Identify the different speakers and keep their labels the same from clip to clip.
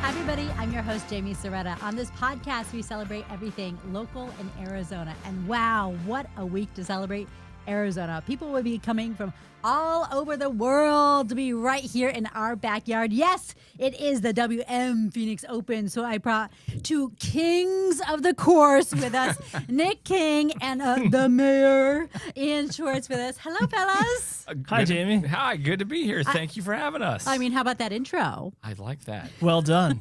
Speaker 1: Hi, everybody. I'm your host, Jaime Soretta. On this podcast, we celebrate everything local in Arizona. And wow, what a week to celebrate Arizona. People will be coming from all over the world to be right here in our backyard. Yes, it is the WM Phoenix Open. So I brought two kings of the course with us, Nick King and the mayor, Ian Schwartz with us. Hello, fellas.
Speaker 2: Hi, Jaime.
Speaker 3: Hi, good to be here. Thank you for having us.
Speaker 1: I mean, how about that intro?
Speaker 3: I like that.
Speaker 2: Well done.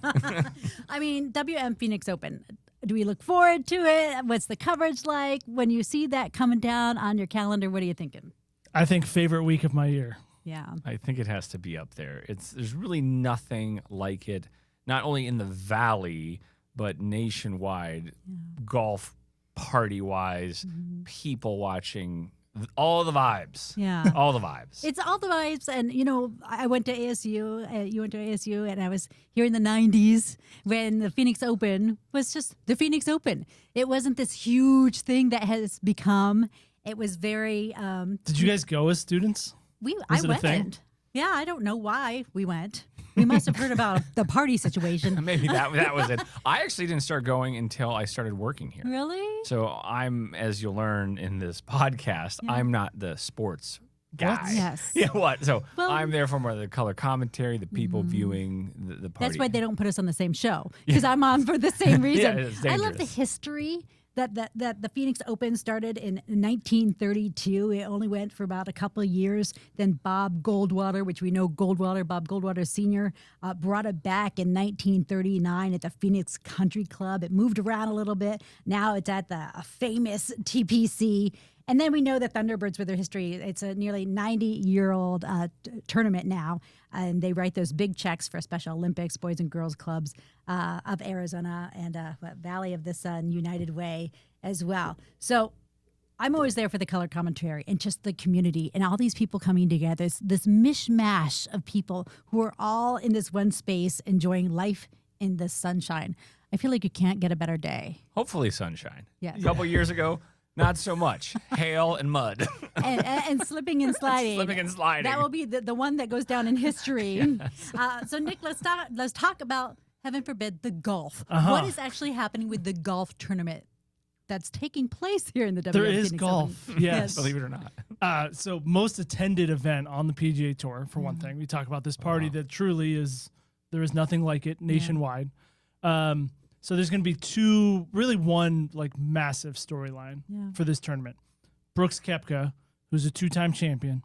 Speaker 1: I mean, WM Phoenix Open. Do we look forward to it? What's the coverage like? When you see that coming down on your calendar, what are you thinking?
Speaker 2: I think favorite week of my year.
Speaker 1: Yeah.
Speaker 3: I think it has to be up there. There's really nothing like it, not only in the valley, but nationwide, golf party-wise, people watching, all the vibes.
Speaker 1: Yeah.
Speaker 3: All the vibes.
Speaker 1: It's all the vibes. And, you know, I went to ASU, you went to ASU, and I was here in the 90s when the Phoenix Open was just the Phoenix Open. It wasn't this huge thing that has become. It was very...
Speaker 2: Did you guys go as students?
Speaker 1: I
Speaker 2: it a thing?
Speaker 1: went. Yeah, I don't know why we went. We must have heard about the party situation.
Speaker 3: Maybe that was it. I actually didn't start going until I started working here.
Speaker 1: Really?
Speaker 3: So I'm, as you'll learn in this podcast, I'm not the sports guy.
Speaker 1: What? Yes.
Speaker 3: Yeah, what? So
Speaker 1: Well-
Speaker 3: I'm there for more of the color commentary, the people viewing the party.
Speaker 1: That's why they don't put us on the same show, because I'm on for the same reason.
Speaker 3: Yeah, it's
Speaker 1: I love the
Speaker 3: dangerous.
Speaker 1: history that the Phoenix Open started in 1932. It only went for about a couple of years. Then Bob Goldwater, which we know Bob Goldwater Sr., brought it back in 1939 at the Phoenix Country Club. It moved around a little bit. Now it's at the famous TPC. And then we know the Thunderbirds with their history. It's a nearly 90-year-old tournament now, and they write those big checks for Special Olympics, Boys and Girls Clubs of Arizona and Valley of the Sun, United Way as well. So I'm always there for the color commentary and just the community and all these people coming together, this mishmash of people who are all in this one space enjoying life in the sunshine. I feel like you can't get a better day.
Speaker 3: Hopefully sunshine.
Speaker 1: Yes.
Speaker 3: A couple years ago, not so much. Hail and mud.
Speaker 1: and slipping and sliding.
Speaker 3: Slipping and sliding.
Speaker 1: That will be the one that goes down in history. So Nick, let's talk about, heaven forbid, the golf. What is actually happening with the golf tournament that's taking place here in the WM
Speaker 2: There is
Speaker 1: Phoenix
Speaker 2: golf.
Speaker 1: Open?
Speaker 2: Yes.
Speaker 3: Believe it or not.
Speaker 2: So most attended event on the PGA Tour, for one thing. We talk about this party that truly is, there is nothing like it nationwide. So there's going to be one like massive storyline for this tournament. Brooks Koepka, who's a two-time champion,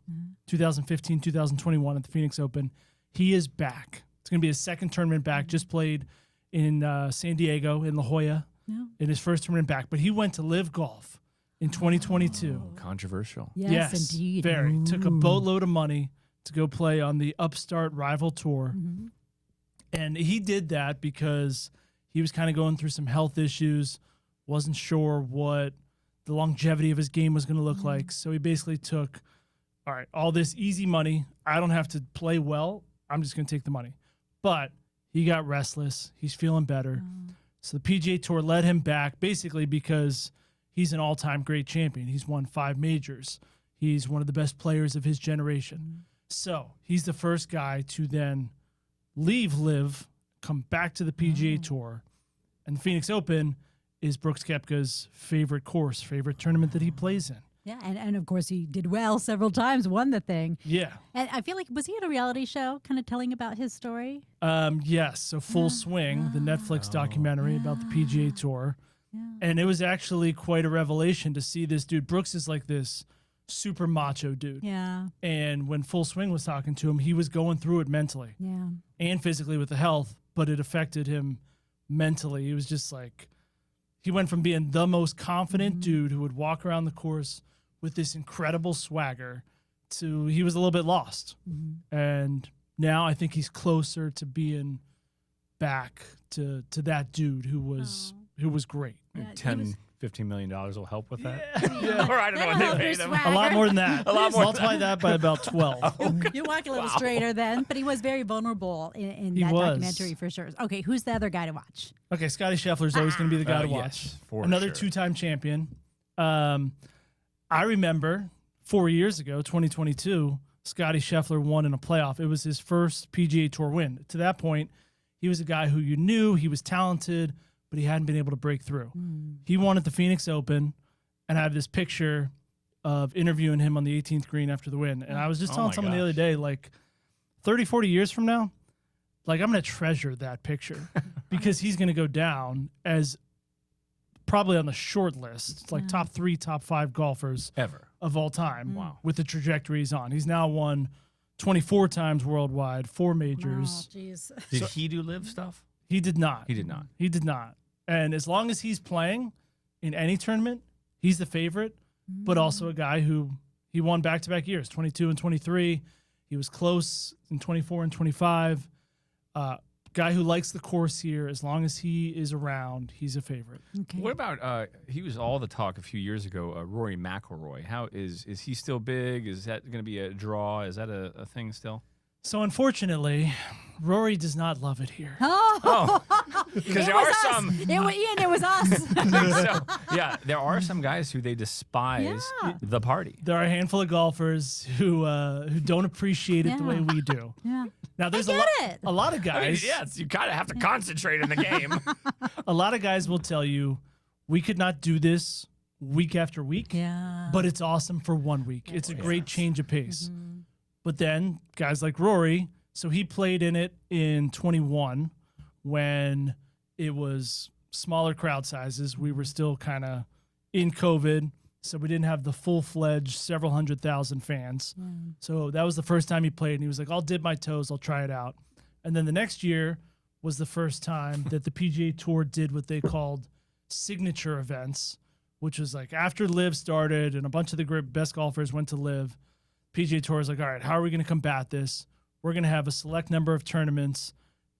Speaker 2: 2015, 2021 at the Phoenix Open, he is back. It's going to be his second tournament back. Just played in San Diego in La Jolla in his first tournament back. But he went to Live Golf in 2022.
Speaker 3: Controversial.
Speaker 1: Yes, indeed.
Speaker 2: Very. Took a boatload of money to go play on the upstart rival tour. And he did that because he was kind of going through some health issues, wasn't sure what the longevity of his game was going to look like. So he basically took, all right, all this easy money. I don't have to play well. I'm just going to take the money. But he got restless. He's feeling better. So the PGA Tour let him back basically because he's an all-time great champion. He's won 5 majors. He's one of the best players of his generation. So he's the first guy to then leave Live, come back to the PGA Tour, and the Phoenix Open is Brooks Koepka's favorite course, favorite tournament that he plays in.
Speaker 1: Yeah, and of course he did well several times, won the thing.
Speaker 2: Yeah.
Speaker 1: And I feel like, was he at a reality show kind of telling about his story?
Speaker 2: Yes, so Full Swing, the Netflix documentary about the PGA Tour.
Speaker 1: Yeah.
Speaker 2: And it was actually quite a revelation to see this dude. Brooks is like this super macho dude.
Speaker 1: Yeah,
Speaker 2: And when Full Swing was talking to him, he was going through it mentally
Speaker 1: yeah.
Speaker 2: and physically with the health, but it affected him mentally. He was just like, he went from being the most confident dude who would walk around the course with this incredible swagger to he was a little bit lost. And now I think he's closer to being back to that dude who was great.
Speaker 1: Yeah,
Speaker 3: $10, $15 million will help with that.
Speaker 1: Yeah.
Speaker 3: Or I don't know what
Speaker 1: That'll
Speaker 3: they
Speaker 1: help
Speaker 3: paid
Speaker 1: your
Speaker 3: him.
Speaker 2: A lot more than that.
Speaker 3: A lot more than
Speaker 2: Multiply that by about 12.
Speaker 1: You walk a little straighter then, but he was very vulnerable in
Speaker 2: He
Speaker 1: that
Speaker 2: was.
Speaker 1: documentary for sure. Okay, who's the other guy to watch?
Speaker 2: Okay, Scotty Scheffler's always going to be the guy to watch.
Speaker 3: Yes, for
Speaker 2: Another
Speaker 3: sure.
Speaker 2: two-time champion. I remember 4 years ago, 2022, Scotty Scheffler won in a playoff. It was his first PGA Tour win. To that point, he was a guy who you knew he was talented, but he hadn't been able to break through. He won at the Phoenix Open, and I have this picture of interviewing him on the 18th green after the win. And I was just telling someone the other day, like 30, 40 years from now, like I'm going to treasure that picture because he's going to go down as probably on the short list. It's like top 3, top 5 golfers
Speaker 3: ever
Speaker 2: of all time.
Speaker 3: Wow.
Speaker 2: With the trajectory he's on. He's now won 24 times worldwide, 4 majors.
Speaker 1: Oh, jeez.
Speaker 3: Did he do live stuff?
Speaker 2: He did not.
Speaker 3: He did not.
Speaker 2: He did not. And as long as he's playing in any tournament, he's the favorite, but also a guy who he won back-to-back years, 22 and 23. He was close in 24 and 25. Guy who likes the course here. As long as he is around, he's a favorite.
Speaker 1: Okay.
Speaker 3: What about he was all the talk a few years ago, Rory McIlroy. How is he still big? Is that going to be a draw? Is that a thing still?
Speaker 2: So unfortunately, Rory does not love it here.
Speaker 1: Oh,
Speaker 3: Because there are some.
Speaker 1: It was Ian. It was us.
Speaker 3: Yeah, there are some guys who they despise the party.
Speaker 2: There are a handful of golfers who don't appreciate it the way we do.
Speaker 1: Yeah.
Speaker 2: Now there's
Speaker 1: I get it.
Speaker 2: a lot of guys.
Speaker 3: You kind of have to concentrate in the game.
Speaker 2: A lot of guys will tell you, we could not do this week after week.
Speaker 1: Yeah.
Speaker 2: But it's awesome for 1 week. It's a great change of pace. But then guys like Rory, so he played in it in 21 when it was smaller crowd sizes. We were still kind of in COVID, so we didn't have the full-fledged several 100,000 fans. So that was the first time he played, and he was like, I'll dip my toes, I'll try it out. And then the next year was the first time that the PGA Tour did what they called signature events, which was like after LIV started and a bunch of the best golfers went to LIV, PGA Tour is like, all right, how are we going to combat this? We're going to have a select number of tournaments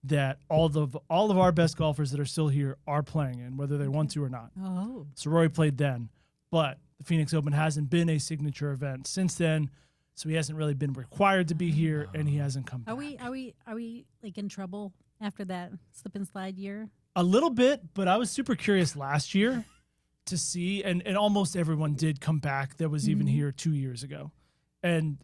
Speaker 2: that all of our best golfers that are still here are playing in, whether they want to or not.
Speaker 1: Oh.
Speaker 2: So Rory played then, but the Phoenix Open hasn't been a signature event since then, so he hasn't really been required to be here, and he hasn't come back.
Speaker 1: Are we like in trouble after that slip and slide year?
Speaker 2: A little bit, but I was super curious last year to see, and almost everyone did come back that was even here 2 years ago. And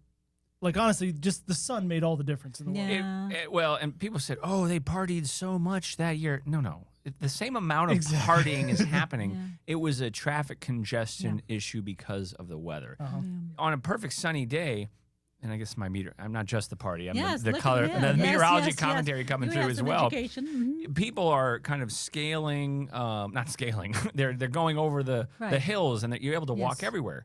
Speaker 2: like honestly, just the sun made all the difference in the world.
Speaker 1: Yeah.
Speaker 3: Well, and people said, "Oh, they partied so much that year." No. The same amount of partying is happening.
Speaker 1: Yeah.
Speaker 3: It was a traffic congestion issue because of the weather.
Speaker 2: Uh-huh.
Speaker 3: On a perfect sunny day, and I guess I'm not just the party. I'm
Speaker 1: Yes,
Speaker 3: the
Speaker 1: look
Speaker 3: color,
Speaker 1: at him.
Speaker 3: the
Speaker 1: Yes,
Speaker 3: meteorology
Speaker 1: yes,
Speaker 3: commentary
Speaker 1: yes.
Speaker 3: coming
Speaker 1: You
Speaker 3: through
Speaker 1: have
Speaker 3: as
Speaker 1: some
Speaker 3: well.
Speaker 1: education.
Speaker 3: People are kind of scaling, not scaling. They're going over the hills, and you're able to walk everywhere.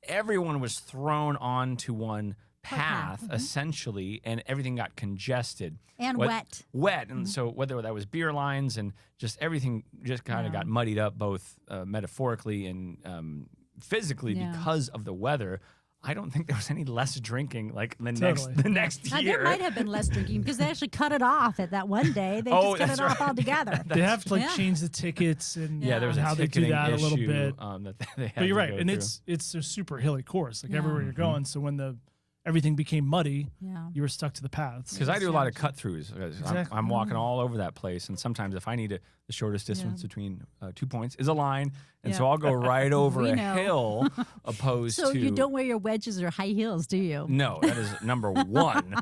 Speaker 3: Everyone was thrown onto one path essentially, and everything got congested
Speaker 1: And wet.
Speaker 3: And so whether that was beer lines and just everything just kind of got muddied up, both metaphorically and physically because of the weather. I don't think there was any less drinking like the next year.
Speaker 1: There might have been less drinking because they actually cut it off at that one day. They just cut it off altogether.
Speaker 2: They have to change the tickets and
Speaker 3: there was
Speaker 2: how they do that a little bit.
Speaker 3: That they had
Speaker 2: But you're
Speaker 3: to
Speaker 2: right,
Speaker 3: go
Speaker 2: and
Speaker 3: through.
Speaker 2: it's a super hilly course, like everywhere you're going. So when everything became muddy,
Speaker 1: Yeah.
Speaker 2: you were stuck to the paths.
Speaker 3: Because I do a lot of cut throughs.
Speaker 2: Exactly.
Speaker 3: I'm walking all over that place, and sometimes if I need the shortest distance between 2 points is a line, and so I'll go right over
Speaker 1: We
Speaker 3: a
Speaker 1: know.
Speaker 3: hill, opposed
Speaker 1: So
Speaker 3: to
Speaker 1: you don't wear your wedges or high heels, do you?
Speaker 3: No, that is number one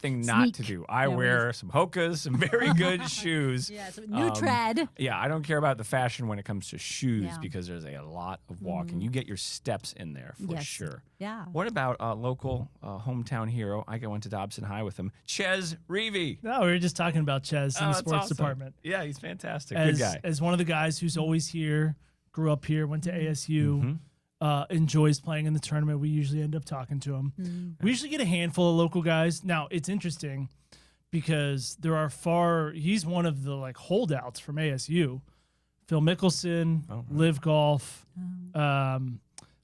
Speaker 3: thing not to
Speaker 1: Sneak.
Speaker 3: do. I wear some Hokas, some very good shoes.
Speaker 1: Yeah, so new tread.
Speaker 3: Yeah, I don't care about the fashion when it comes to shoes
Speaker 1: Yeah.
Speaker 3: because there's a lot of walking. You get your steps in there for
Speaker 1: Yes.
Speaker 3: sure.
Speaker 1: Yeah.
Speaker 3: What about local hometown hero? I went to Dobson High with him, Ches Reavy.
Speaker 2: No, we were just talking about Ches in the
Speaker 3: that's
Speaker 2: sports
Speaker 3: awesome.
Speaker 2: department.
Speaker 3: Yeah, he's fantastic.
Speaker 2: As,
Speaker 3: Good guy.
Speaker 2: as one of the guys who's always here, grew up here, went to ASU, enjoys playing in the tournament. We usually end up talking to him. We usually get a handful of local guys. Now, it's interesting because he's one of the holdouts from ASU. Phil Mickelson, Live Golf,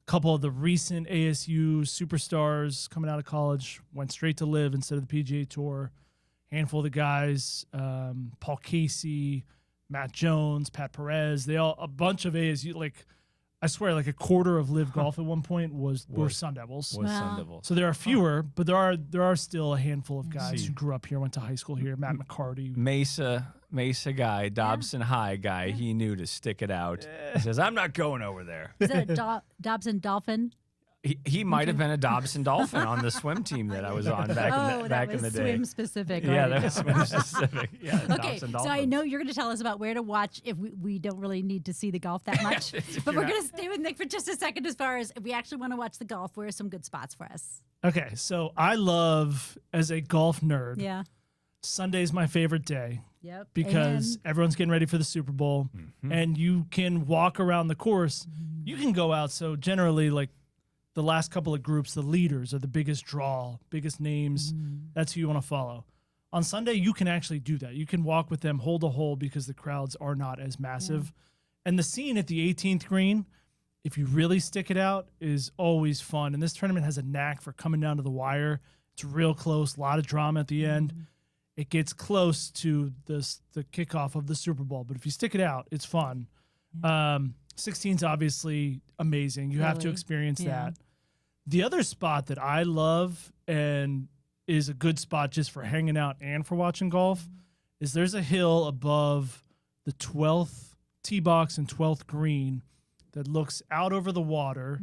Speaker 2: couple of the recent ASU superstars coming out of college went straight to Live instead of the PGA Tour. Handful of the guys, Paul Casey, Matt Jones, Pat Perez, a bunch of ASU, I swear, a quarter of Live Golf at one point were Sun Devils.
Speaker 3: Sun Devils.
Speaker 2: So there are fewer, but there are still a handful of guys who grew up here, went to high school here. Matt McCarty.
Speaker 3: Mesa guy, Dobson High guy, he knew to stick it out. He says, I'm not going over there.
Speaker 1: Is that a Dobson Dolphin?
Speaker 3: He might have been a Dobson Dolphin on the swim team that I was on back in the day.
Speaker 1: Swim specific.
Speaker 3: Yeah,
Speaker 1: right?
Speaker 3: that was swim specific. Yeah,
Speaker 1: Okay,
Speaker 3: Dobson
Speaker 1: so I
Speaker 3: Dolphins.
Speaker 1: know you're going to tell us about where to watch if we don't really need to see the golf that much. But we're going to stay with Nick for just a second as far as if we actually want to watch the golf, where are some good spots for us?
Speaker 2: Okay, so I love, as a golf nerd,
Speaker 1: Yeah.
Speaker 2: Sunday's my favorite day
Speaker 1: Yep.
Speaker 2: because everyone's getting ready for the Super Bowl, and you can walk around the course. You can go out. So generally, like the last couple of groups, the leaders are the biggest draw, biggest names. That's who you want to follow. On Sunday, you can actually do that. You can walk with them hole to hole because the crowds are not as massive. And the scene at the 18th green, if you really stick it out, is always fun. And this tournament has a knack for coming down to the wire. It's real close, a lot of drama at the end. It gets close to the kickoff of the Super Bowl. But if you stick it out, it's fun. 16's obviously amazing. You have to experience that. The other spot that I love and is a good spot just for hanging out and for watching golf is there's a hill above the 12th tee box and 12th green that looks out over the water,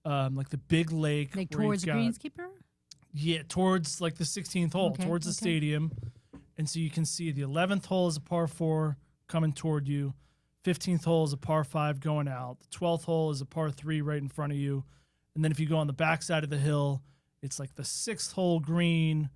Speaker 2: like the big lake.
Speaker 1: Like
Speaker 2: where
Speaker 1: towards
Speaker 2: you've got-
Speaker 1: Greenskeeper?
Speaker 2: Yeah, towards like the 16th hole, towards the stadium. And so you can see the 11th hole is a par 4 coming toward you. 15th hole is a par 5 going out. The 12th hole is a par 3 right in front of you. And then if you go on the backside of the hill, it's like the 6th hole green.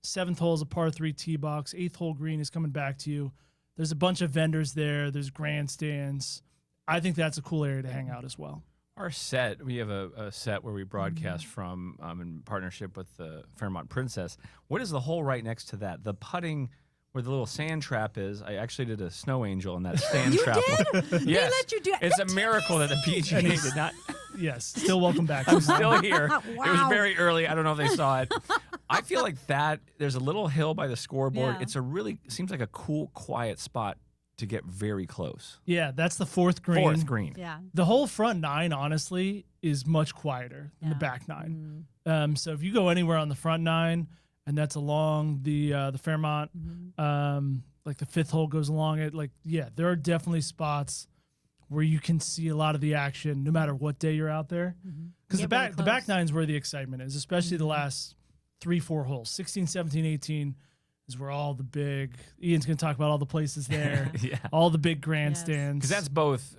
Speaker 2: 7th hole is a par 3 tee box. 8th hole green is coming back to you. There's a bunch of vendors there. There's grandstands. I think that's a cool area to hang out as well.
Speaker 3: Our set, we have a set where we broadcast from in partnership with the Fairmont Princess. What is the hole right next to that? The putting where the little sand trap is. I actually did a snow angel in that sand trap.
Speaker 1: Did?
Speaker 3: Yes.
Speaker 1: They let you do it?
Speaker 3: It's a
Speaker 1: That's
Speaker 3: miracle that the PGA did not.
Speaker 2: Yes, still welcome back.
Speaker 3: I'm still here.
Speaker 1: Wow.
Speaker 3: It was very early. I don't know if they saw it. I feel like that there's a little hill by the scoreboard.
Speaker 1: Yeah.
Speaker 3: It's a really seems like a cool, quiet spot to get very close.
Speaker 2: Yeah, that's the 4th green.
Speaker 3: 4th green.
Speaker 1: Yeah.
Speaker 2: The whole front 9, honestly, is much quieter than the back 9. So if you go anywhere on the front 9, and that's along the Fairmont, like the 5th hole goes along it, like, yeah, there are definitely spots where you can see a lot of the action no matter what day you're out there. Because the back 9's where the excitement is, especially the last 3-4 holes. 16, 17, 18 is where all the big, Ian's going to talk about all the places there, all the big grandstands.
Speaker 3: Because that's both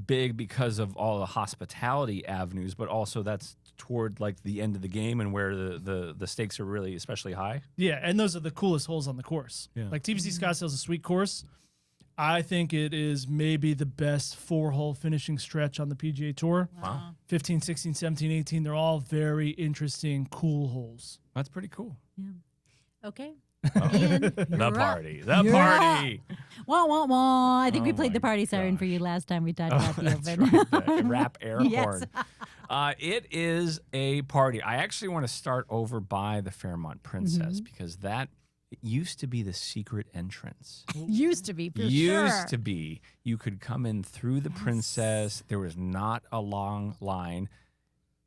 Speaker 3: big because of all the hospitality avenues, but also that's toward like the end of the game and where the stakes are really especially high.
Speaker 2: Yeah, and those are the coolest holes on the course.
Speaker 3: Yeah.
Speaker 2: Like TPC Scottsdale's a sweet course. I think it is maybe the best 4-hole finishing stretch on the PGA Tour.
Speaker 3: Wow.
Speaker 2: 15, 16, 17, 18, they're all very interesting, cool holes.
Speaker 3: That's pretty cool.
Speaker 1: Yeah. Okay.
Speaker 3: The party. The party.
Speaker 1: Wah, wah, wah. I think we
Speaker 3: Oh
Speaker 1: played
Speaker 3: my
Speaker 1: the party siren
Speaker 3: gosh.
Speaker 1: for you last time we talked about the
Speaker 3: That's
Speaker 1: Open.
Speaker 3: right. The rap air
Speaker 1: Yes.
Speaker 3: horn. It is a party. I actually want to start over by the Fairmont Princess because that it used to be the secret entrance.
Speaker 1: Used to be, for
Speaker 3: Used
Speaker 1: sure.
Speaker 3: to be. You could come in through the Princess. There was not a long line.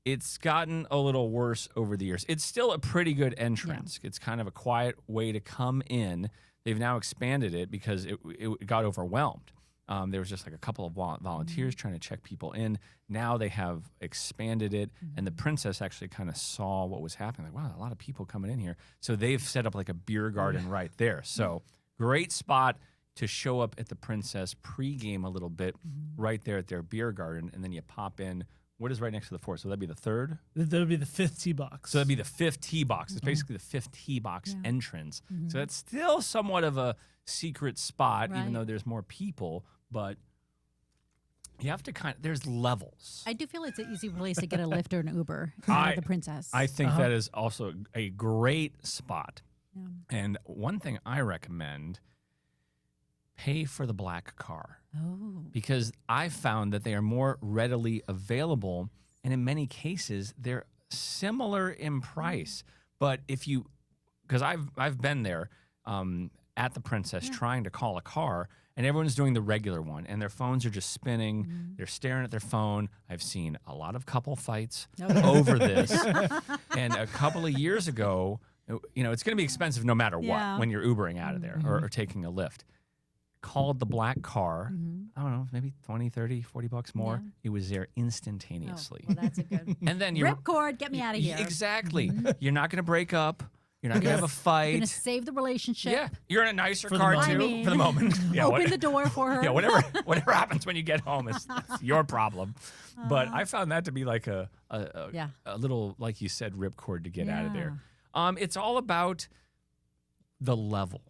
Speaker 3: It's gotten a little worse over the years. It's still a pretty good entrance. It's kind of a quiet way to come in. They've now expanded it because it got overwhelmed. There was just like a couple of volunteers trying to check people in. Now they have expanded it, and the Princess actually kind of saw what was happening. Like, wow, a lot of people coming in here. So they've set up like a beer garden right there. So great spot to show up at the Princess pregame a little bit right there at their beer garden, and then you pop in. What is right next to the 4th? So that'd be the 3rd?
Speaker 2: That would be the 5th tee box.
Speaker 3: So that'd be the 5th tee box. It's basically the 5th tee box entrance. So it's still somewhat of a secret spot, even though there's more people. But you have to there's levels.
Speaker 1: I do feel it's an easy place to get a Lyft or an Uber. The Princess.
Speaker 3: I think that is also a great spot.
Speaker 1: Yeah.
Speaker 3: And one thing I recommend, pay for the black car.
Speaker 1: Oh.
Speaker 3: Because I found that they are more readily available, and in many cases they're similar in price. But if you, because I've been there at the Princess trying to call a car, and everyone's doing the regular one, and their phones are just spinning. They're staring at their phone. I've seen a lot of couple fights over this, and a couple of years ago, you know, it's going to be expensive no matter what when you're Ubering out of there or taking a Lyft. called the black car.
Speaker 1: Mm-hmm.
Speaker 3: I don't know, maybe 20, 30, 40 bucks more.
Speaker 1: Yeah.
Speaker 3: It was there instantaneously.
Speaker 1: Oh, well, that's a good
Speaker 3: And then you're
Speaker 1: ripcord. Get me out of here.
Speaker 3: Exactly. You're not going to break up. You're not going to have a fight.
Speaker 1: You're gonna save the relationship.
Speaker 3: Yeah, you're in a nicer
Speaker 2: the
Speaker 3: car
Speaker 2: moment.
Speaker 3: too
Speaker 1: I mean,
Speaker 3: for the moment. Yeah,
Speaker 1: Open the door for her.
Speaker 3: yeah, whatever happens when you get home is your problem. But I found that to be like a little, like you said, ripcord to get out of there. It's all about the level.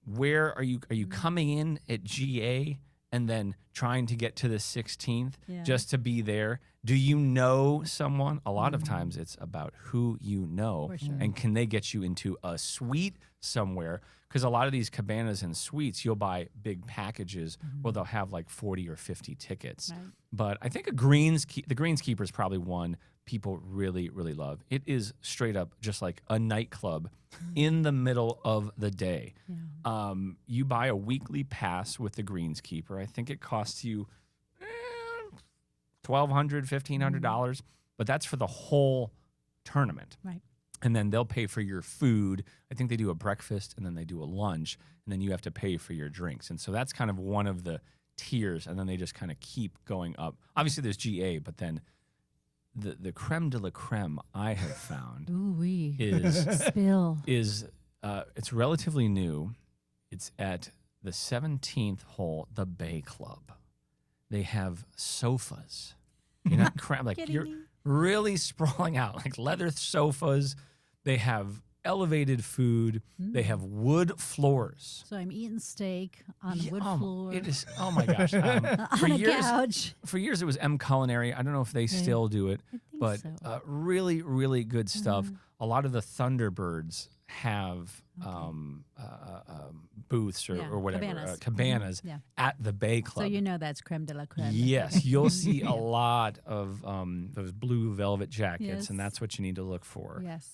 Speaker 3: Where are you coming in at GA and then trying to get to the 16th just to be there? Do you know someone? A lot of times it's about who you know,
Speaker 1: For sure.
Speaker 3: and can they get you into a suite somewhere? Because a lot of these cabanas and suites, you'll buy big packages where they'll have like 40 or 50 tickets.
Speaker 1: Right.
Speaker 3: But I think the Greenskeeper is probably one people really, really love. It is straight up just like a nightclub in the middle of the day.
Speaker 1: Yeah.
Speaker 3: You buy a weekly pass with the Greenskeeper. I think it costs you $1,200, $1,500, but that's for the whole tournament.
Speaker 1: Right.
Speaker 3: And then they'll pay for your food. I think they do a breakfast and then they do a lunch, and then you have to pay for your drinks. And so that's kind of one of the tiers, and then they just kind of keep going up. Obviously, there's GA, but then the creme de la creme I have found
Speaker 1: Ooh-wee.
Speaker 3: is
Speaker 1: Spill.
Speaker 3: it's relatively new. It's at the 17th hole, the Bay Club. They have sofas. You're not cramped. Like,
Speaker 1: Kidding
Speaker 3: you're
Speaker 1: me?
Speaker 3: really sprawling out, like leather sofas. They have elevated food. They have wood floors.
Speaker 1: So I'm eating steak on a
Speaker 3: Yeah,
Speaker 1: wood floor.
Speaker 3: It is. Oh my gosh!
Speaker 1: on
Speaker 3: for
Speaker 1: a
Speaker 3: years,
Speaker 1: couch.
Speaker 3: for years it was M Culinary. I don't know if they still do it,
Speaker 1: I think
Speaker 3: but
Speaker 1: so.
Speaker 3: really, really good stuff. A lot of the Thunderbirds have booths or,
Speaker 1: Yeah,
Speaker 3: or whatever
Speaker 1: cabanas.
Speaker 3: cabanas
Speaker 1: Yeah.
Speaker 3: at the Bay Club.
Speaker 1: So you know that's creme de la creme.
Speaker 3: Yes, you'll see a lot of those blue velvet jackets,
Speaker 1: Yes.
Speaker 3: and that's what you need to look for.
Speaker 1: Yes.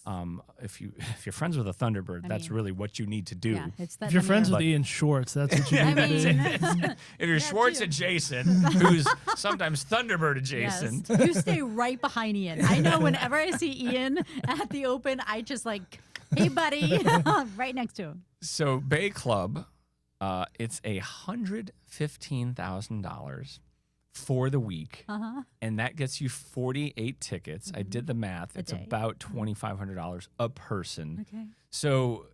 Speaker 3: If you're friends with a Thunderbird, that's
Speaker 1: mean,
Speaker 3: really what you need to do.
Speaker 1: Yeah, it's that
Speaker 2: If you're friends
Speaker 1: many
Speaker 2: with Ian Schwartz, that's what you
Speaker 1: I
Speaker 2: need to be.
Speaker 1: mean,
Speaker 3: If you're Schwartz
Speaker 1: too.
Speaker 3: adjacent, who's sometimes Thunderbird adjacent,
Speaker 1: yes. You stay right behind Ian. I know whenever I see Ian at the Open, I just like, hey, buddy, right next to him.
Speaker 3: So Bay Club, it's $115,000 for the week, and that gets you 48 tickets. I did the math; it's
Speaker 1: day.
Speaker 3: about $2,500 a person.
Speaker 1: Okay.
Speaker 3: So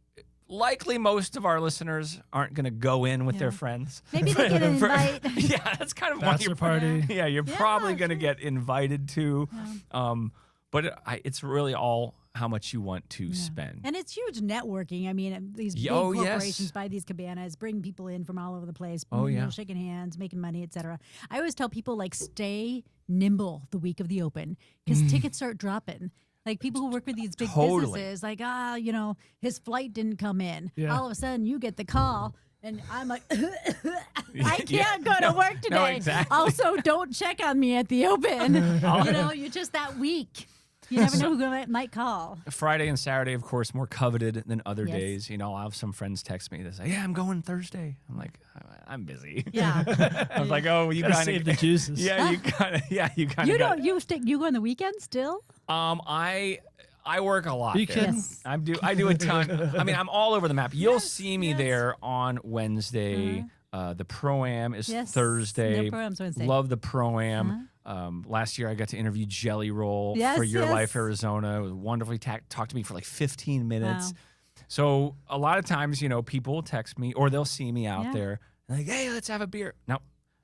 Speaker 3: likely most of our listeners aren't going to go in with their
Speaker 1: Yeah.
Speaker 3: friends.
Speaker 1: Maybe they get an invite.
Speaker 3: Yeah, that's kind of what
Speaker 2: Bachelor
Speaker 3: you're
Speaker 2: party.
Speaker 3: Yeah, you're
Speaker 1: Yeah,
Speaker 3: probably going to
Speaker 1: sure.
Speaker 3: get invited to. But it's really all how much you want to spend.
Speaker 1: And it's huge networking. I mean, these big
Speaker 3: Oh, yes.
Speaker 1: corporations buy these cabanas, bring people in from all over the place.
Speaker 3: Oh,
Speaker 1: you know,
Speaker 3: yeah.
Speaker 1: shaking hands, making money, etc. I always tell people like stay nimble the week of the Open because tickets start dropping. Like people who work with these big
Speaker 3: Totally.
Speaker 1: businesses, like you know, his flight didn't come in.
Speaker 2: Yeah.
Speaker 1: All of a sudden, you get the call. And I'm like, I can't
Speaker 3: Yeah.
Speaker 1: go to work today.
Speaker 3: No, exactly.
Speaker 1: Also, don't check on me at the Open. You know, you're just that weak. You never know who might call.
Speaker 3: Friday and Saturday, of course, more coveted than other
Speaker 1: Yes.
Speaker 3: days. You know, I'll have some friends text me. They say, "Yeah, I'm going Thursday." I'm like, "I'm busy."
Speaker 1: Yeah.
Speaker 3: I was like, "Oh, you
Speaker 2: Gotta
Speaker 3: kind
Speaker 2: save
Speaker 3: of
Speaker 2: the juices.
Speaker 3: Yeah, you kind of. Yeah, you kind of.
Speaker 1: You don't. You go on the weekend still?
Speaker 3: I work a lot.
Speaker 2: Are you
Speaker 3: there.
Speaker 2: kidding?
Speaker 1: Yes.
Speaker 3: I do a ton. I mean, I'm all over the map. You'll see me there on Wednesday. The Pro-Am is
Speaker 1: Yes.
Speaker 3: Thursday.
Speaker 1: No Pro-Am's Wednesday.
Speaker 3: Love the Pro-Am. Last year I got to interview Jelly Roll
Speaker 1: Yes,
Speaker 3: for Your
Speaker 1: yes.
Speaker 3: Life Arizona. It was wonderfully talked to me for like 15 minutes.
Speaker 1: Wow.
Speaker 3: So a lot of times, you know, people will text me or they'll see me out
Speaker 1: Yeah.
Speaker 3: there and like, "Hey, let's have a beer." No,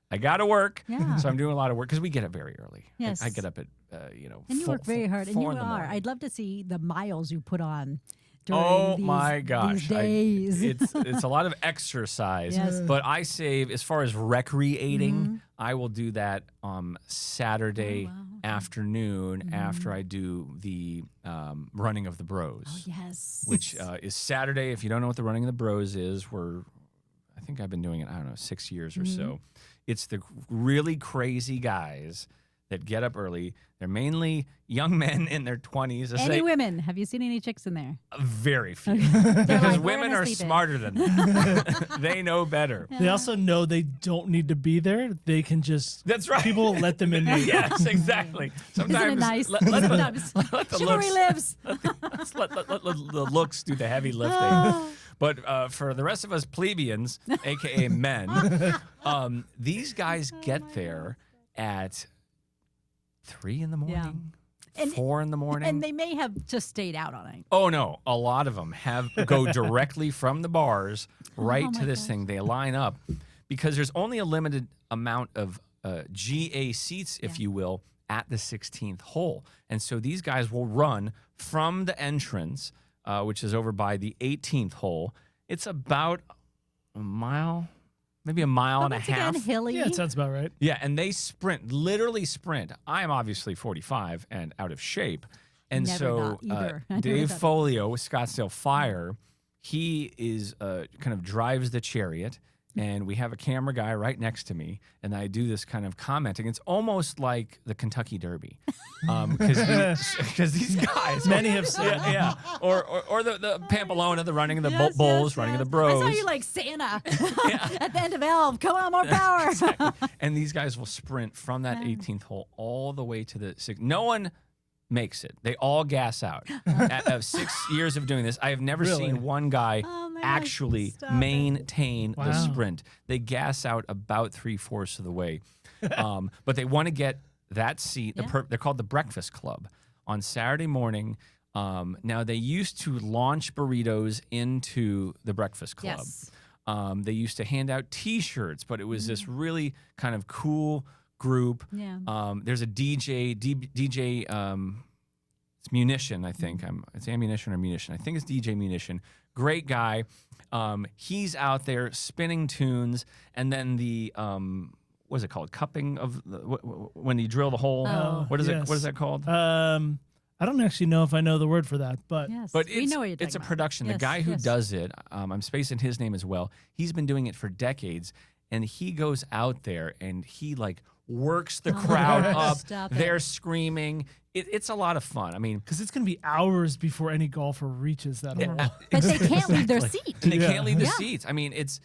Speaker 3: I got to work.
Speaker 1: Yeah.
Speaker 3: So I'm doing a lot of work because we get up very early.
Speaker 1: Yes.
Speaker 3: I get up at,
Speaker 1: And you work very hard. And you
Speaker 3: 4 in the
Speaker 1: are.
Speaker 3: morning.
Speaker 1: I'd love to see the miles you put on during
Speaker 3: Oh
Speaker 1: these,
Speaker 3: my gosh.
Speaker 1: these days.
Speaker 3: It's a lot of exercise.
Speaker 1: Yes.
Speaker 3: But I save, as far as recreating, I will do that Saturday
Speaker 1: Oh, wow.
Speaker 3: afternoon after I do the Running of the Bros,
Speaker 1: Yes.
Speaker 3: which is Saturday. If you don't know what the Running of the Bros is, I think I've been doing it, 6 years or so. It's the really crazy guys that get up early. They're mainly young men in their 20s.
Speaker 1: Any women? Have you seen any chicks in there?
Speaker 3: Very few.
Speaker 1: They're
Speaker 3: Because
Speaker 1: like, "We're
Speaker 3: women
Speaker 1: gonna
Speaker 3: are
Speaker 1: sleep in."
Speaker 3: smarter than them. They know better.
Speaker 2: They also know they don't need to be there. They can just.
Speaker 3: That's right.
Speaker 2: People will let them in.
Speaker 3: Yes, exactly.
Speaker 1: Isn't it nice?
Speaker 3: let the-
Speaker 1: Sometimes
Speaker 3: let the
Speaker 1: chivalry
Speaker 3: looks-
Speaker 1: lives.
Speaker 3: let the looks do the heavy lifting.
Speaker 1: Oh.
Speaker 3: But for the rest of us plebeians, aka men, these guys get there at 3 in the morning,
Speaker 1: And-
Speaker 3: 4 in the morning.
Speaker 1: And they may have just stayed out on it.
Speaker 3: Oh no, a lot of them go directly from the bars right to this thing. They line up because there's only a limited amount of GA seats, if you will, at the 16th hole. And so these guys will run from the entrance, which is over by the 18th hole. It's about a mile, maybe a mile and a half.
Speaker 1: Again, hilly.
Speaker 2: Yeah, it sounds about right.
Speaker 3: Yeah, and they sprint, literally sprint. I am obviously 45 and out of shape. And
Speaker 1: Never
Speaker 3: so
Speaker 1: not either. I never
Speaker 3: Dave
Speaker 1: thought-
Speaker 3: Folio with Scottsdale Fire, he is kind of drives the chariot, and we have a camera guy right next to me, and I do this kind of commenting. It's almost like the Kentucky Derby, because these guys,
Speaker 2: Many have said.
Speaker 3: yeah, or the Pamplona, the running of the
Speaker 1: Yes,
Speaker 3: bulls,
Speaker 1: yes,
Speaker 3: running of the
Speaker 1: yes.
Speaker 3: bros.
Speaker 1: I saw you like Santa at the end of Elf. Come on, more power.
Speaker 3: Exactly. And these guys will sprint from that 18th hole all the way to the 6th. No one makes it. They all gas out. Of 6 years of doing this, I have never
Speaker 2: Really?
Speaker 3: seen one guy
Speaker 1: Oh my gosh,
Speaker 3: actually
Speaker 1: stop it.
Speaker 3: maintain the
Speaker 2: Wow.
Speaker 3: sprint. They gas out about 3/4 of the way. But they want to get that seat. They're called the Breakfast Club on Saturday morning. Now, they used to launch burritos into the Breakfast Club.
Speaker 1: Yes.
Speaker 3: They used to hand out T-shirts, but it was this really kind of cool group.
Speaker 1: Yeah.
Speaker 3: There's a DJ. It's Munition, I think. It's Ammunition or Munition. I think it's DJ Munition. Great guy. He's out there spinning tunes, and then the what is it called? Cupping of when you drill the hole.
Speaker 1: Oh.
Speaker 3: What is it?
Speaker 2: Yes.
Speaker 3: What is that called?
Speaker 2: I don't actually know if I know the word for that, but
Speaker 1: Yes.
Speaker 3: But
Speaker 1: we know what you're
Speaker 3: it's a
Speaker 1: talking about.
Speaker 3: production.
Speaker 1: Yes,
Speaker 3: The guy who
Speaker 1: yes.
Speaker 3: does it, I'm spacing his name as well. He's been doing it for decades, and he goes out there and he like works the crowd
Speaker 1: gosh,
Speaker 3: up.
Speaker 1: stop it.
Speaker 3: They're screaming. It's a lot of fun. I mean,
Speaker 2: because it's going to be hours before any golfer reaches that hole.
Speaker 1: But they can't leave their seat.
Speaker 3: and they can't leave the
Speaker 1: Yeah.
Speaker 3: seats. I mean, it's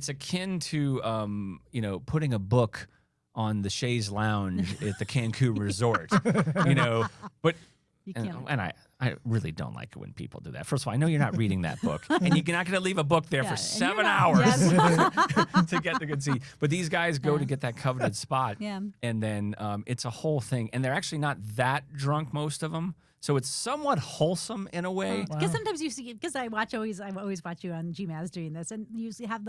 Speaker 3: akin to putting a book on the chaise lounge at the Cancun resort. But
Speaker 1: You
Speaker 3: and,
Speaker 1: can't.
Speaker 3: and I really don't like it when people do that. First of all, I know you're not reading that book, and you're not going to leave a book there
Speaker 1: Yeah,
Speaker 3: for
Speaker 1: and
Speaker 3: 7
Speaker 1: you're not-
Speaker 3: hours
Speaker 1: Yes.
Speaker 3: to get the good seat. But these guys go to get that coveted spot,
Speaker 1: Yeah.
Speaker 3: and then it's a whole thing. And they're actually not that drunk, most of them. So it's somewhat wholesome in a way.
Speaker 1: Because sometimes you see, because I always watch you on GMAS doing this, and you usually have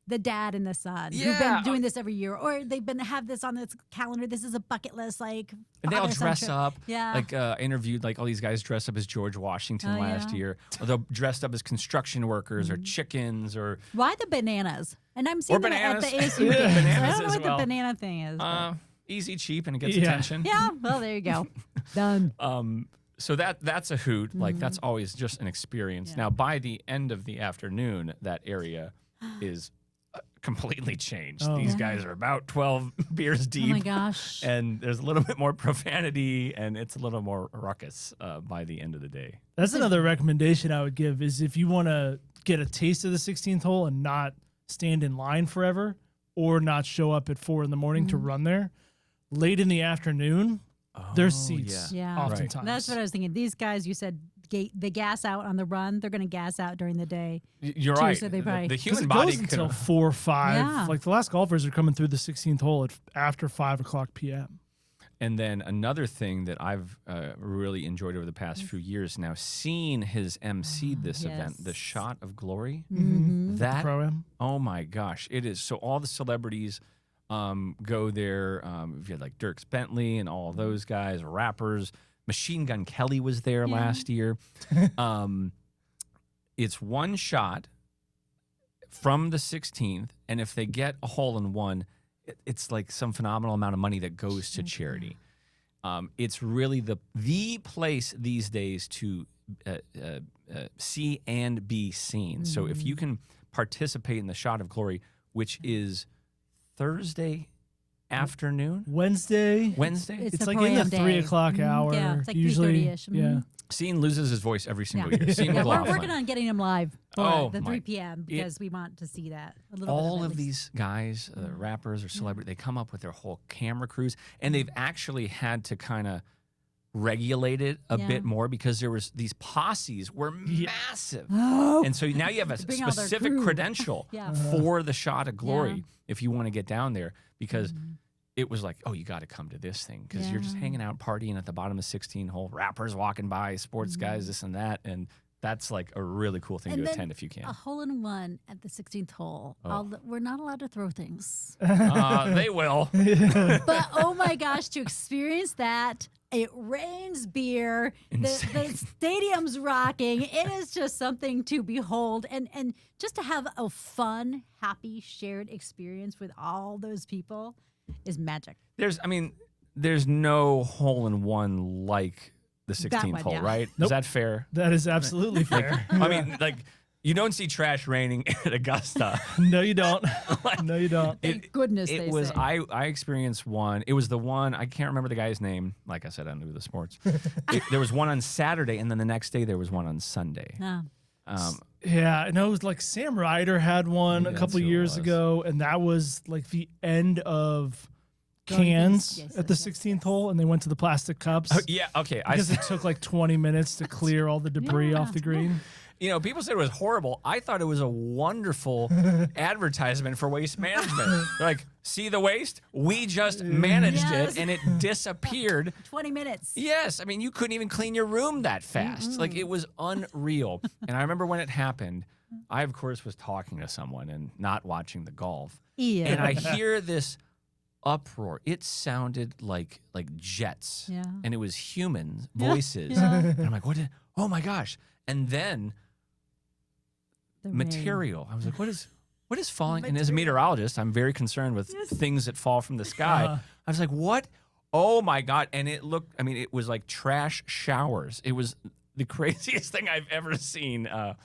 Speaker 1: the dad and the son who've
Speaker 3: Yeah.
Speaker 1: been doing this every year, or they've been have this on this calendar. This is a bucket list, like.
Speaker 3: And they all
Speaker 1: father-son
Speaker 3: dress
Speaker 1: trip.
Speaker 3: up.
Speaker 1: Yeah.
Speaker 3: Like interviewed, like all these guys dressed up as George Washington
Speaker 1: Oh,
Speaker 3: last
Speaker 1: yeah.
Speaker 3: year. Or they're dressed up as construction workers or chickens or
Speaker 1: Why the bananas? And I'm seeing them at the
Speaker 3: bananas.
Speaker 1: ASU games. I
Speaker 3: Bananas
Speaker 1: don't know
Speaker 3: as
Speaker 1: what
Speaker 3: well.
Speaker 1: the banana thing is. but-
Speaker 3: easy, cheap, and it gets
Speaker 2: Yeah.
Speaker 3: attention.
Speaker 1: yeah. Well, there you go. Done.
Speaker 3: So that's a hoot. Like that's always just an experience.
Speaker 1: Yeah.
Speaker 3: Now by the end of the afternoon, that area is completely changed.
Speaker 2: Oh.
Speaker 3: These
Speaker 1: Yeah.
Speaker 3: guys are about 12 beers
Speaker 1: Oh
Speaker 3: deep.
Speaker 1: my gosh.
Speaker 3: And there's a little bit more profanity, and it's a little more ruckus by the end of the day.
Speaker 2: That's another recommendation I would give is if you want to get a taste of the 16th hole and not stand in line forever or not show up at 4 in the morning to run there, late in the afternoon, there's seats
Speaker 1: Yeah.
Speaker 2: oftentimes.
Speaker 1: That's what I was thinking. These guys, you said they gas out on the run. They're going to gas out during the day.
Speaker 3: You're
Speaker 1: Too,
Speaker 3: right.
Speaker 1: so they
Speaker 3: The-
Speaker 1: probably-
Speaker 3: the
Speaker 2: 'Cause
Speaker 3: human
Speaker 2: it
Speaker 3: body
Speaker 2: goes
Speaker 3: could
Speaker 2: until 4 or 5.
Speaker 1: Yeah.
Speaker 2: Like the last golfers are coming through the 16th hole at after 5 o'clock p.m.
Speaker 3: And then another thing that I've really enjoyed over the past few years now, seeing his emceed this event, the
Speaker 1: yes.
Speaker 3: Shot of Glory,
Speaker 1: Mm-hmm.
Speaker 3: that,
Speaker 2: Pro-Am.
Speaker 3: oh my gosh, it is. So all the celebrities go there. You had like Dierks Bentley and all those guys, rappers. Machine Gun Kelly was there last year. It's one shot from the 16th, and if they get a hole in one, it's like some phenomenal amount of money that goes to charity. It's really the place these days to see and be seen. So if you can participate in the Shot of Glory, which is Thursday afternoon,
Speaker 2: Wednesday.
Speaker 3: Wednesday,
Speaker 2: It's
Speaker 1: the
Speaker 2: like in the
Speaker 1: pro-am
Speaker 2: 3
Speaker 1: day.
Speaker 2: o'clock hour.
Speaker 1: Yeah, it's like
Speaker 2: usually.
Speaker 1: 3:30-ish.
Speaker 2: Yeah.
Speaker 3: Scene loses his voice every single
Speaker 1: Yeah.
Speaker 3: year. Scene
Speaker 1: Yeah, we're
Speaker 3: McLaughlin.
Speaker 1: working on getting them live for
Speaker 3: Oh,
Speaker 1: the
Speaker 3: my-
Speaker 1: 3 p.m. because we want to see that a little
Speaker 3: All
Speaker 1: bit
Speaker 3: of
Speaker 1: at least.
Speaker 3: these guys, rappers or celebrities, they come up with their whole camera crews, and they've actually had to kind of regulated a
Speaker 1: Yeah.
Speaker 3: bit more because there was these posses were massive.
Speaker 1: Oh.
Speaker 3: And so now you have a
Speaker 1: Bring all their
Speaker 3: specific
Speaker 1: crew.
Speaker 3: credential
Speaker 1: Yeah.
Speaker 3: for the shot of glory
Speaker 1: Yeah.
Speaker 3: if you want to get down there, because it was like, oh, you got to come to this thing because you're just
Speaker 1: Yeah.
Speaker 3: hanging out partying at the bottom of 16 hole, rappers walking by, sports guys, this and that. And that's like a really cool thing
Speaker 1: And
Speaker 3: to
Speaker 1: then
Speaker 3: attend if you can.
Speaker 1: A hole-in-one at the 16th hole. We're not allowed to throw things.
Speaker 3: They will.
Speaker 1: But oh my gosh, to experience that, it rains beer, the stadium's rocking. It is just something to behold, and just to have a fun, happy, shared experience with all those people is magic.
Speaker 3: There's no hole in one like the 16th
Speaker 1: one,
Speaker 3: hole,
Speaker 1: yeah.
Speaker 3: right?
Speaker 2: Nope.
Speaker 3: Is that fair?
Speaker 2: That is absolutely fair.
Speaker 3: I mean, like, you don't see trash raining at Augusta.
Speaker 2: No, you don't. No, you don't.
Speaker 1: Thank goodness
Speaker 3: It
Speaker 1: they
Speaker 3: was
Speaker 1: say.
Speaker 3: I experienced one. It was the one, I can't remember the guy's name. Like I said, I knew the sports. There was one on Saturday, and then the next day there was one on Sunday.
Speaker 1: Yeah.
Speaker 2: Yeah, I know it was like Sam Ryder had one
Speaker 3: Maybe
Speaker 2: a couple
Speaker 3: that's who it
Speaker 2: years
Speaker 3: was.
Speaker 2: ago, and that was like the end of cans
Speaker 1: Yes,
Speaker 2: at the
Speaker 1: yes,
Speaker 2: 16th hole, and they went to the plastic cups
Speaker 3: Yeah, okay.
Speaker 2: because it took like 20 minutes to clear all the debris
Speaker 1: Yeah.
Speaker 2: off the green.
Speaker 3: People said it was horrible. I thought it was a wonderful advertisement for waste management. They're like, see the waste? We just managed
Speaker 1: Yes.
Speaker 3: it, and it disappeared.
Speaker 1: 20 minutes.
Speaker 3: Yes, I mean, you couldn't even clean your room that fast. Like, it was unreal. And I remember when it happened, I, of course, was talking to someone and not watching the golf.
Speaker 1: Yeah.
Speaker 3: And I hear this uproar. It sounded like jets.
Speaker 1: Yeah.
Speaker 3: And it was human voices.
Speaker 1: Yeah.
Speaker 3: And I'm like, oh my gosh. And then
Speaker 1: The rain.
Speaker 3: material. I was like, what is falling? And as a meteorologist, I'm very concerned with things that fall from the sky. I was like, what? Oh my God. And it was like trash showers. It was the craziest thing I've ever seen at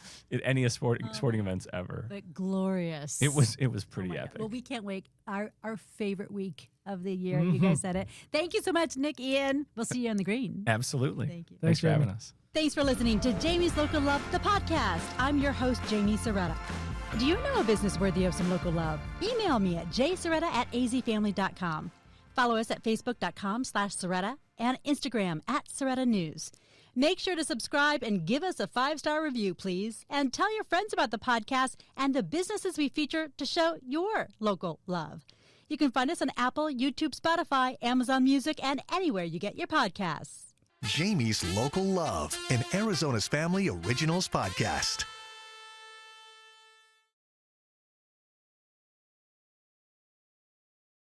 Speaker 3: any sporting events ever.
Speaker 1: But glorious.
Speaker 3: It was pretty
Speaker 1: Oh my God.
Speaker 3: epic.
Speaker 1: Well, we can't wait. Our favorite week of the year. You guys said it. Thank you so much, Nick, Ian. We'll see you on the green.
Speaker 3: Absolutely.
Speaker 1: Thank you.
Speaker 3: Thanks for
Speaker 2: Jamie.
Speaker 3: having us.
Speaker 1: Thanks for listening to Jamie's Local Love, the podcast. I'm your host, Jamie Soretta. Do you know a business worthy of some local love? Email me at jsoretta@azfamily.com. Follow us at facebook.com/Soretta and Instagram @Soretta News. Make sure to subscribe and give us a 5-star review, please. And tell your friends about the podcast and the businesses we feature to show your local love. You can find us on Apple, YouTube, Spotify, Amazon Music, and anywhere you get your podcasts.
Speaker 4: Jamie's Local Love, an Arizona's Family Originals podcast.